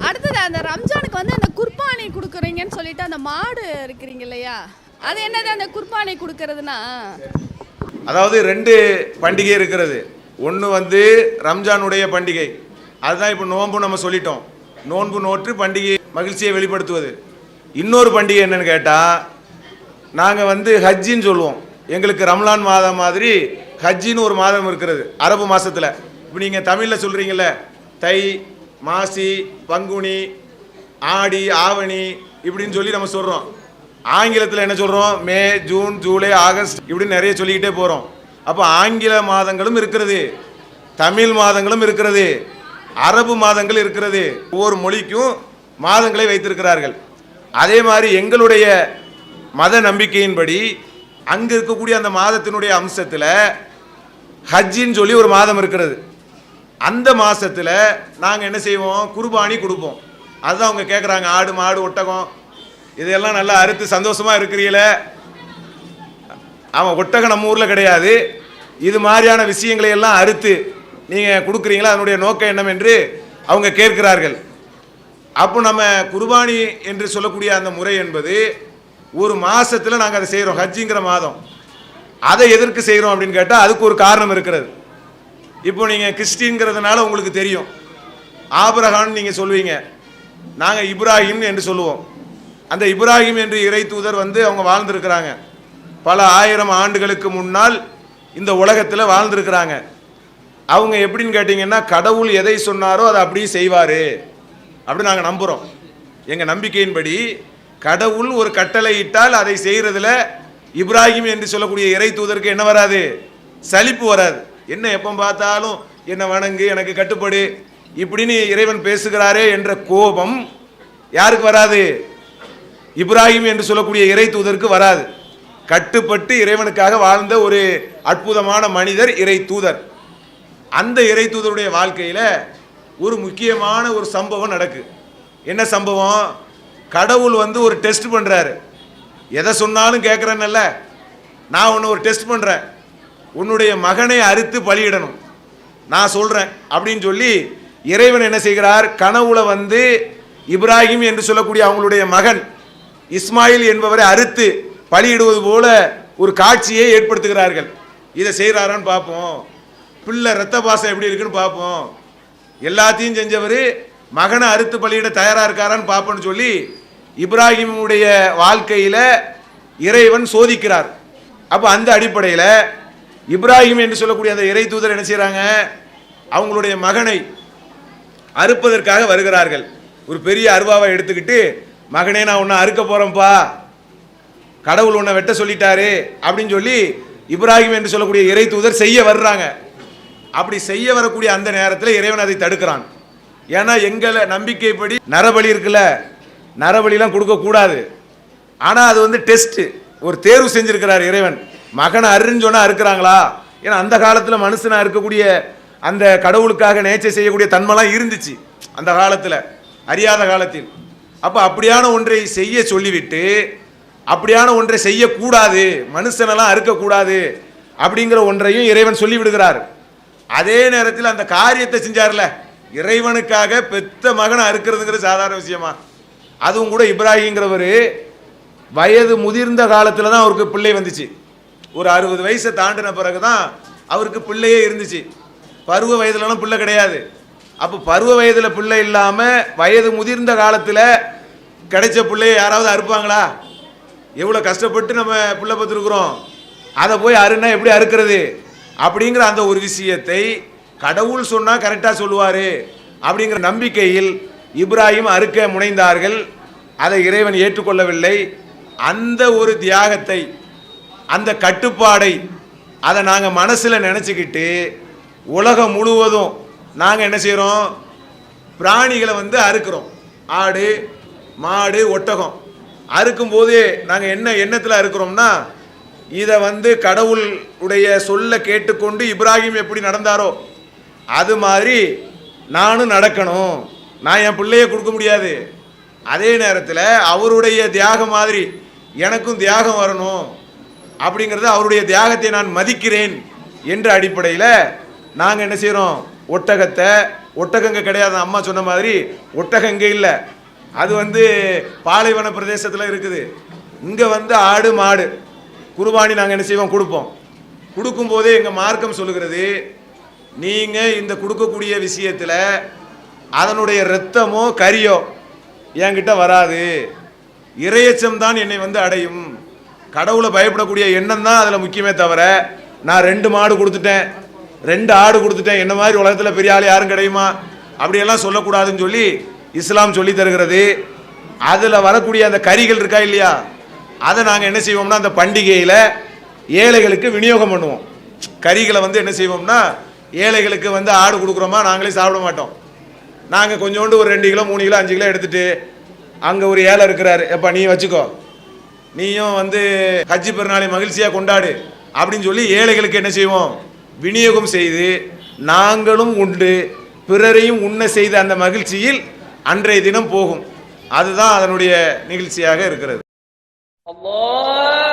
அடுத்தது அந்த ரம்ஜானுக்கு வந்து அந்த குர்பானி கொடுக்குறீங்கன்னு சொல்லிட்டு அந்த மாடு இருக்கிறீங்க இல்லையா, அது என்னது அந்த குர்பானி கொடுக்கறதுனா? அதாவது 2 பண்டிகை இருக்கிறது. ஒன்று வந்து ரம்ஜானுடைய பண்டிகை, அதுதான் இப்போ நோன்பு நம்ம சொல்லிட்டோம். நோன்பு நோற்று பண்டிகை மகிழ்ச்சியை வெளிப்படுத்துவது. இன்னொரு பண்டிகை என்னன்னு கேட்டால், நாங்கள் வந்து ஹஜ்ஜின்னு சொல்லுவோம். எங்களுக்கு ரம்லான் மாதம் மாதிரி ஹஜ்ஜின்னு ஒரு மாதம் இருக்கிறது அரபு மாதத்தில். இப்போ நீங்கள் தமிழில் சொல்கிறீங்கள, தை, மாசி, பங்குனி, ஆடி, ஆவணி இப்படின்னு சொல்லி நம்ம சொல்கிறோம். ஆங்கிலத்தில் என்ன சொல்கிறோம்? மே, ஜூன், ஜூலை, ஆகஸ்ட் இப்படின்னு நிறைய சொல்லிக்கிட்டே போகிறோம். அப்போ ஆங்கில மாதங்களும் இருக்கிறது, தமிழ் மாதங்களும் இருக்கிறது, அரபு மாதங்கள் இருக்கிறது. ஒவ்வொரு மொழிக்கும் மாதங்களை வைத்திருக்கிறார்கள். அதே மாதிரி எங்களுடைய மத நம்பிக்கையின்படி அங்கே இருக்கக்கூடிய அந்த மாதத்தினுடைய அம்சத்தில் ஹஜ்ஜின்னு சொல்லி ஒரு மாதம் இருக்கிறது. அந்த மாதத்தில் நாங்கள் என்ன செய்வோம்? குர்பானி கொடுப்போம். அதுதான் அவங்க கேட்குறாங்க. ஆடு, மாடு, ஒட்டகம் இதெல்லாம் நல்லா அறுத்து சந்தோஷமாக இருக்கிறீங்களே. அவன் ஒட்டகம் நம்ம ஊரில் கிடையாது. இது மாதிரியான விஷயங்களை எல்லாம் அறுத்து நீங்கள் கொடுக்குறீங்களா? அதனுடைய நோக்கம் என்னவென்று அவங்க கேட்கிறார்கள். அப்போ நம்ம குர்பானி என்று சொல்லக்கூடிய அந்த முறை என்பது ஒரு மாதத்தில் நாங்கள் அதை செய்கிறோம், ஹஜ்ஜிங்கிற மாதம். அதை எதற்கு செய்கிறோம் அப்படின்னு கேட்டால் அதுக்கு ஒரு காரணம் இருக்கிறது. இப்போ நீங்கள் கிறிஸ்டின்ங்கிறதுனால உங்களுக்கு தெரியும், ஆபிரகாம்னு நீங்கள் சொல்லுவீங்க, நாங்கள் இப்ராஹிம் என்று சொல்லுவோம். அந்த இப்ராஹிம் என்று இறை தூதர் வந்து அவங்க வாழ்ந்துருக்கிறாங்க. பல 1000 ஆண்டுகளுக்கு முன்னால் இந்த உலகத்தில் வாழ்ந்துருக்கிறாங்க. அவங்க எப்படின்னு கேட்டிங்கன்னா, கடவுள் எதை சொன்னாரோ அதை அப்படியே செய்வார் அப்படி நாங்கள் நம்புகிறோம். எங்கள் நம்பிக்கையின்படி கடவுள் ஒரு கட்டளை இட்டால் அதை செய்கிறதுல இப்ராஹிம் என்று சொல்லக்கூடிய இறை தூதருக்கு என்ன வராது? சலிப்பு வராது. என்ன எப்போ பார்த்தாலும் என்ன வணங்கு, எனக்கு கட்டுப்படு இப்படின்னு இறைவன் பேசுகிறாரே என்ற கோபம் யாருக்கு வராது? இப்ராஹிம் என்று சொல்லக்கூடிய இறை தூதருக்கு வராது. கட்டுப்பட்டு இறைவனுக்காக வாழ்ந்த ஒரு அற்புதமான மனிதர் இறை தூதர். அந்த இறை தூதருடைய வாழ்க்கையில் ஒரு முக்கியமான ஒரு சம்பவம் நடக்கு. என்ன சம்பவம்? கடவுள் வந்து ஒரு டெஸ்ட் பண்ணுறாரு. எதை சொன்னாலும் கேட்குறேன்னல்ல, நான் உன்னை ஒரு டெஸ்ட் பண்ணுறேன், உன்னுடைய மகனை அறுத்து பலியிடணும் நான் சொல்கிறேன் அப்படின்னு சொல்லி இறைவன் என்ன செய்கிறார்? கனவுல வந்து இப்ராஹிம் என்று சொல்லக்கூடிய அவங்களுடைய மகன் இஸ்மாயில் என்பவரை அறுத்து பலியிடுவது போல ஒரு காட்சியை ஏற்படுத்துகிறார்கள். இதை செய்கிறாரான்னு பார்ப்போம், பிள்ளை ரத்த பாசம் எப்படி இருக்குன்னு பார்ப்போம், எல்லாத்தையும் செஞ்சவர் மகனை அறுத்து பலியிட தயாராக இருக்காரான்னு பார்ப்போன்னு சொல்லி இப்ராஹிமுடைய வாழ்க்கையில் இறைவன் சோதிக்கிறார். அப்போ அந்த அடிப்படையில் இப்ராஹிம் என்று சொல்லக்கூடிய அந்த இறை தூதர் என்ன செய்கிறாங்க? அவங்களுடைய மகனை அறுப்பதற்காக வருகிறார்கள். ஒரு பெரிய அருவாவை எடுத்துக்கிட்டு, மகனே நான் உன்னை அறுக்க போகிறேன்ப்பா, கடவுள் உன்னை வெட்ட சொல்லிட்டாரு அப்படின்னு சொல்லி இப்ராஹிம் என்று சொல்லக்கூடிய இறை தூதர் செய்ய வர்றாங்க. அப்படி செய்ய வரக்கூடிய அந்த நேரத்தில் இறைவன் அதை தடுக்கிறான். ஏன்னா எங்களை நம்பிக்கைப்படி நரபலி இருக்குல்ல, நரபலிலாம் கொடுக்கக்கூடாது. ஆனால் அது வந்து டெஸ்ட்டு, ஒரு தேர்வு செஞ்சிருக்கிறார் இறைவன். மகனை அருன்னு சொன்னால் அறுக்கிறாங்களா? ஏன்னா அந்த காலத்தில் மனுஷனாக இருக்கக்கூடிய அந்த கடவுளுக்காக நேச்சை செய்யக்கூடிய தன்மைலாம் இருந்துச்சு அந்த காலத்தில், அறியாத காலத்தில். அப்போ அப்படியான ஒன்றை செய்ய சொல்லிவிட்டு அப்படியான ஒன்றை செய்யக்கூடாது, மனுஷனெல்லாம் அறுக்கக்கூடாது அப்படிங்கிற ஒன்றையும் இறைவன் சொல்லிவிடுகிறார். அதே நேரத்தில் அந்த காரியத்தை செஞ்சார்ல, இறைவனுக்காக பெத்த மகனை அறுக்கிறதுங்கிறது சாதாரண விஷயமா? அதுவும் கூட இப்ராஹிம்ங்கிறவர் வயது முதிர்ந்த காலத்தில் தான் அவருக்கு பிள்ளை வந்துச்சு. ஒரு 60 வயசை தாண்டின பிறகு தான் அவருக்கு பிள்ளையே இருந்துச்சு. பருவ வயதுலலாம் பிள்ளை கிடையாது. அப்போ பருவ வயதில் பிள்ளை இல்லாமல் வயது முதிர்ந்த காலத்தில் கிடைச்ச பிள்ளையை யாராவது அறுப்பாங்களா? எவ்வளோ கஷ்டப்பட்டு நம்ம பிள்ளை பார்த்துருக்குறோம், அதை போய் அறுன்னா எப்படி அறுக்கிறது அப்படிங்கிற அந்த ஒரு விஷயத்தை கடவுள் சொன்னால் கரெக்டாக சொல்லுவார் அப்படிங்கிற நம்பிக்கையில் இப்ராஹிம் அறுக்க முனைந்தார்கள். அதை இறைவன் ஏற்றுக்கொள்ளவில்லை. அந்த ஒரு தியாகத்தை, அந்த கட்டுப்பாடை அதை நாங்கள் மனசில் நினச்சிக்கிட்டு உலகம் முழுவதும் நாங்கள் என்ன செய்கிறோம்? பிராணிகளை வந்து அறுக்கிறோம். ஆடு, மாடு, ஒட்டகம் அறுக்கும்போது நாங்கள் என்ன எண்ணத்தில் அறுக்கிறோம்னா, இதை வந்து கடவுளுடைய சொல்ல கேட்டுக்கொண்டு இப்ராஹிம் எப்படி நடந்தாரோ அது மாதிரி நானும் நடக்கணும். நான் என் பிள்ளையை கொடுக்க முடியாது, அதே நேரத்தில் அவருடைய தியாகம் மாதிரி எனக்கும் தியாகம் வரணும் அப்படிங்கிறது, அவருடைய தியாகத்தை நான் மதிக்கிறேன் என்ற அடிப்படையில் நாங்கள் என்ன செய்கிறோம்? ஒட்டகத்தை, ஒட்டகங்க கிடையாது. அம்மா சொன்ன மாதிரி ஒட்டகம் இங்கே இல்லை, அது வந்து பாலைவன பிரதேசத்தில் இருக்குது. இங்கே வந்து ஆடு மாடு குர்பானி நாங்கள் என்ன செய்வோம், கொடுப்போம். கொடுக்கும்போதே எங்கள் மார்க்கம் சொல்லுகிறது, நீங்கள் இந்த கொடுக்கக்கூடிய விஷயத்தில் அதனுடைய இரத்தமோ கரியோ என்கிட்ட வராது, இறையச்சம் தான் என்னை வந்து அடையும். கடவுளை பயப்படக்கூடிய எண்ணம் தான் அதில் முக்கியமே தவிர, நான் 2 மாடு கொடுத்துட்டேன் 2 ஆடு கொடுத்துட்டேன் என்ன மாதிரி உலகத்தில் பெரிய ஆள் யாரும் கிடைக்குமா அப்படியெல்லாம் சொல்லக்கூடாதுன்னு சொல்லி இஸ்லாம் சொல்லி தருகிறது. அதில் வரக்கூடிய அந்த கறிகள் இருக்கா இல்லையா, அதை நாங்கள் என்ன செய்வோம்னா அந்த பண்டிகையில் ஏழைகளுக்கு விநியோகம் பண்ணுவோம். கறிகளை வந்து என்ன செய்வோம்னா ஏழைகளுக்கு வந்து ஆடு கொடுக்குறோமா, நாங்களே சாப்பிட மாட்டோம். நாங்கள் கொஞ்சோண்டு ஒரு 2 கிலோ 3 கிலோ 5 கிலோ எடுத்துட்டு அங்கே ஒரு ஏழை இருக்கிறாரு, எப்பா நீ வச்சுக்கோ, நீயும் வந்து ஹஜ்ஜி பெருநாளை மகிழ்ச்சியாக கொண்டாடு அப்படின்னு சொல்லி ஏழைகளுக்கு என்ன செய்வோம், விநியோகம் செய்து நாங்களும் உண்டு பிறரையும் உண்ண செய்த அந்த மகிழ்ச்சியில் அன்றைய தினம் போகும். அதுதான் அதனுடைய நிகழ்ச்சியாக இருக்கிறது. Allah